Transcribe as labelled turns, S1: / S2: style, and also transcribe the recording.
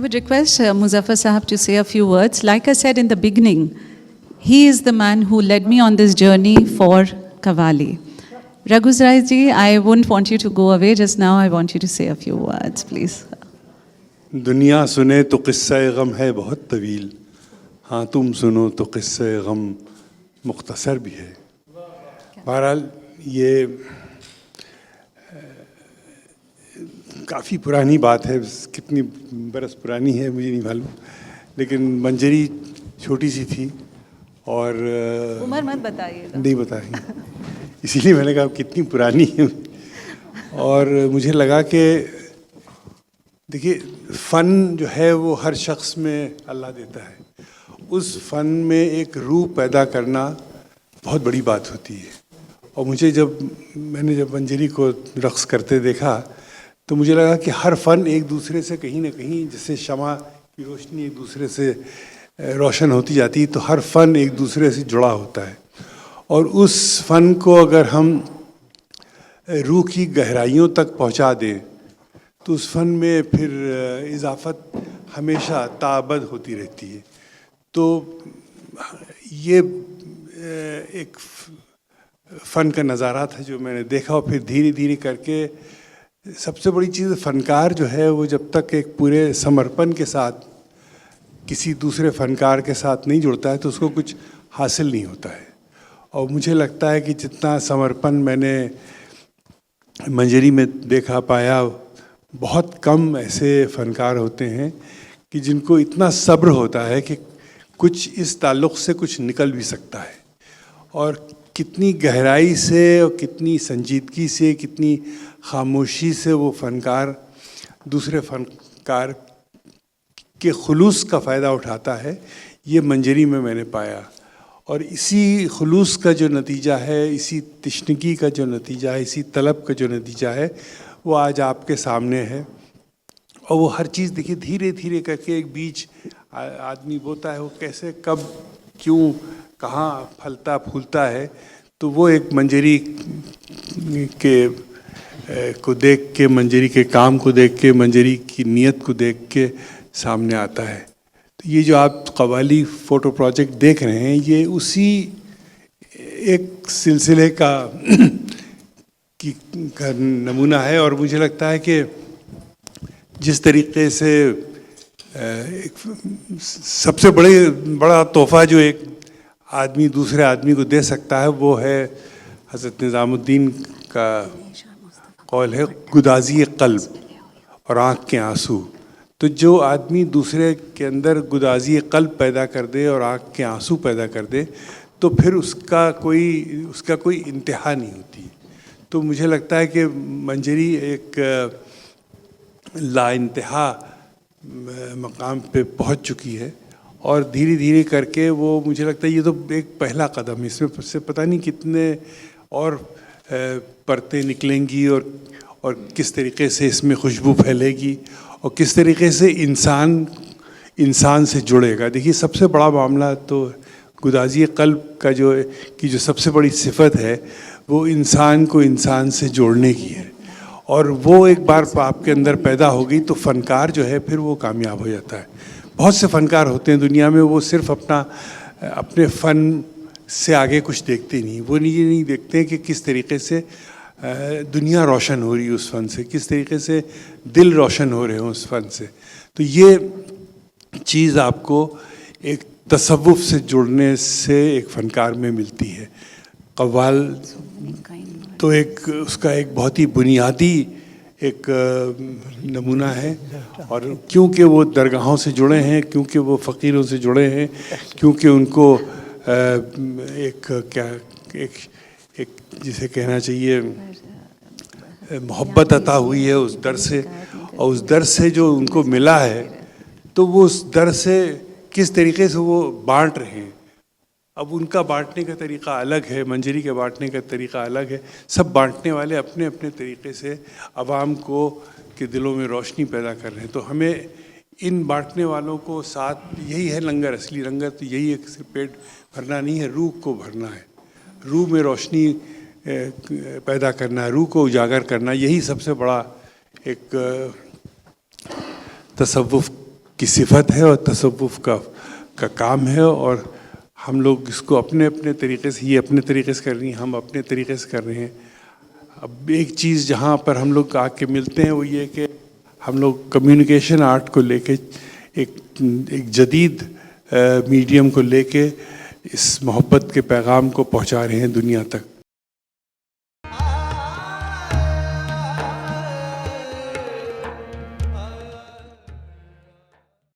S1: would request Muzaffar Sahab to say a few words. Like I said in the beginning, he is the man who led me on this journey for Qawwali. Raghurai ji, I wouldn't want you to go away just now. I want you to say a few words, please.
S2: دنیا سنے تو قصہ غم ہے بہت طویل، ہاں تم سنو تو قصہ غم مختصر بھی ہے. بہرحال یہ کافی پرانی بات ہے، کتنی برس پرانی ہے مجھے نہیں معلوم، لیکن منجری چھوٹی سی تھی اور
S1: عمر مت بتائیے گا.
S2: نہیں بتائیں گے، اسی لیے میں نے کہا کتنی پرانی ہے. اور مجھے لگا کہ دیکھیے فن جو ہے وہ ہر شخص میں اللہ دیتا ہے، اس فن میں ایک روح پیدا کرنا بہت بڑی بات ہوتی ہے. اور مجھے میں نے جب منجری کو رقص کرتے دیکھا تو مجھے لگا کہ ہر فن ایک دوسرے سے کہیں نہ کہیں، جیسے شمع کی روشنی ایک دوسرے سے روشن ہوتی جاتی ہے، تو ہر فن ایک دوسرے سے جڑا ہوتا ہے. اور اس فن کو اگر ہم روح کی گہرائیوں تک پہنچا دیں تو اس فن میں پھر اضافت ہمیشہ تابد ہوتی رہتی ہے. تو یہ ایک فن کا نظارہ تھا جو میں نے دیکھا، اور پھر دھیرے دھیرے کر کے سب سے بڑی چیز فنکار جو ہے وہ جب تک ایک پورے سمرپن کے ساتھ کسی دوسرے فنکار کے ساتھ نہیں جڑتا ہے تو اس کو کچھ حاصل نہیں ہوتا ہے. اور مجھے لگتا ہے کہ جتنا سمرپن میں نے منجری میں دیکھا پایا، بہت کم ایسے فنکار ہوتے ہیں کہ جن کو اتنا صبر ہوتا ہے کہ کچھ اس تعلق سے کچھ نکل بھی سکتا ہے. اور کتنی گہرائی سے اور کتنی سنجیدگی سے، کتنی خاموشی سے وہ فنکار دوسرے فنکار کے خلوص کا فائدہ اٹھاتا ہے، یہ منجری میں نے پایا. اور اسی خلوص کا جو نتیجہ ہے، اسی تشنگی کا جو نتیجہ ہے، اسی طلب کا جو نتیجہ ہے، وہ آج آپ کے سامنے ہے. اور وہ ہر چیز دیکھیے دھیرے دھیرے کر کے ایک بیج آدمی بوتا ہے، وہ کیسے کب کیوں کہاں پھلتا پھولتا ہے. تو وہ ایک منجری کو دیکھ کے، منجری کے کام کو دیکھ کے، منجری کی نیت کو دیکھ کے سامنے آتا ہے. تو یہ جو آپ قوالی فوٹو پروجیکٹ دیکھ رہے ہیں، یہ اسی ایک سلسلے کا نمونہ ہے. اور مجھے لگتا ہے کہ جس طریقے سے سب سے بڑا تحفہ جو ایک آدمی دوسرے آدمی کو دے سکتا ہے وہ ہے حضرت نظام الدین کا قول ہے، گدازی قلب اور آنکھ کے آنسو. تو جو آدمی دوسرے کے اندر گدازی قلب پیدا کر دے اور آنکھ کے آنسو پیدا کر دے تو پھر اس کا کوئی انتہا نہیں ہوتی. تو مجھے لگتا ہے کہ منجری ایک لا انتہا مقام پہ پہنچ چکی ہے. اور دھیرے دھیرے کر کے وہ، مجھے لگتا ہے یہ تو ایک پہلا قدم، اس میں سے پتہ نہیں کتنے اور پرتیں نکلیں گی، اور کس طریقے سے اس میں خوشبو پھیلے گی، اور کس طریقے سے انسان سے جڑے گا. دیکھیے سب سے بڑا معاملہ تو گدازی قلب کا جو سب سے بڑی صفت ہے وہ انسان کو انسان سے جوڑنے کی ہے. اور وہ ایک بار آپ کے اندر پیدا ہو گئی تو فنکار جو ہے پھر وہ کامیاب ہو جاتا ہے. بہت سے فنکار ہوتے ہیں دنیا میں، وہ صرف اپنے فن سے آگے کچھ دیکھتے نہیں. وہ یہ نہیں دیکھتے کہ کس طریقے سے دنیا روشن ہو رہی ہے اس فن سے، کس طریقے سے دل روشن ہو رہے ہیں اس فن سے. تو یہ چیز آپ کو ایک تصوف سے جڑنے سے ایک فنکار میں ملتی ہے. قوال تو اس کا ایک بہت ہی بنیادی ایک نمونہ ہے. اور کیونکہ وہ درگاہوں سے جڑے ہیں، کیونکہ وہ فقیروں سے جڑے ہیں، کیونکہ ان کو ایک جسے کہنا چاہیے محبت عطا ہوئی ہے اس در سے، اور اس در سے جو ان کو ملا ہے تو وہ اس در سے کس طریقے سے وہ بانٹ رہے ہیں. اب ان کا بانٹنے کا طریقہ الگ ہے، منجری کے بانٹنے کا طریقہ الگ ہے. سب بانٹنے والے اپنے اپنے طریقے سے عوام کے دلوں میں روشنی پیدا کر رہے ہیں. تو ہمیں ان بانٹنے والوں کو ساتھ، یہی ہے لنگر، اصلی لنگر تو یہی ہے، صرف پیٹ بھرنا نہیں ہے، روح کو بھرنا ہے، روح میں روشنی پیدا کرنا ہے، روح کو اجاگر کرنا. یہی سب سے بڑا ایک تصوف کی صفت ہے اور تصوف کا کام ہے، اور ہم لوگ اس کو اپنے اپنے طریقے سے، یہ اپنے طریقے سے کر رہی ہیں، ہم اپنے طریقے سے کر رہے ہیں. اب ایک چیز جہاں پر ہم لوگ آ کے ملتے ہیں وہ یہ کہ ہم لوگ کمیونیکیشن آرٹ کو لے کے ایک جدید میڈیم کو لے کے اس محبت کے پیغام کو پہنچا رہے ہیں دنیا تک.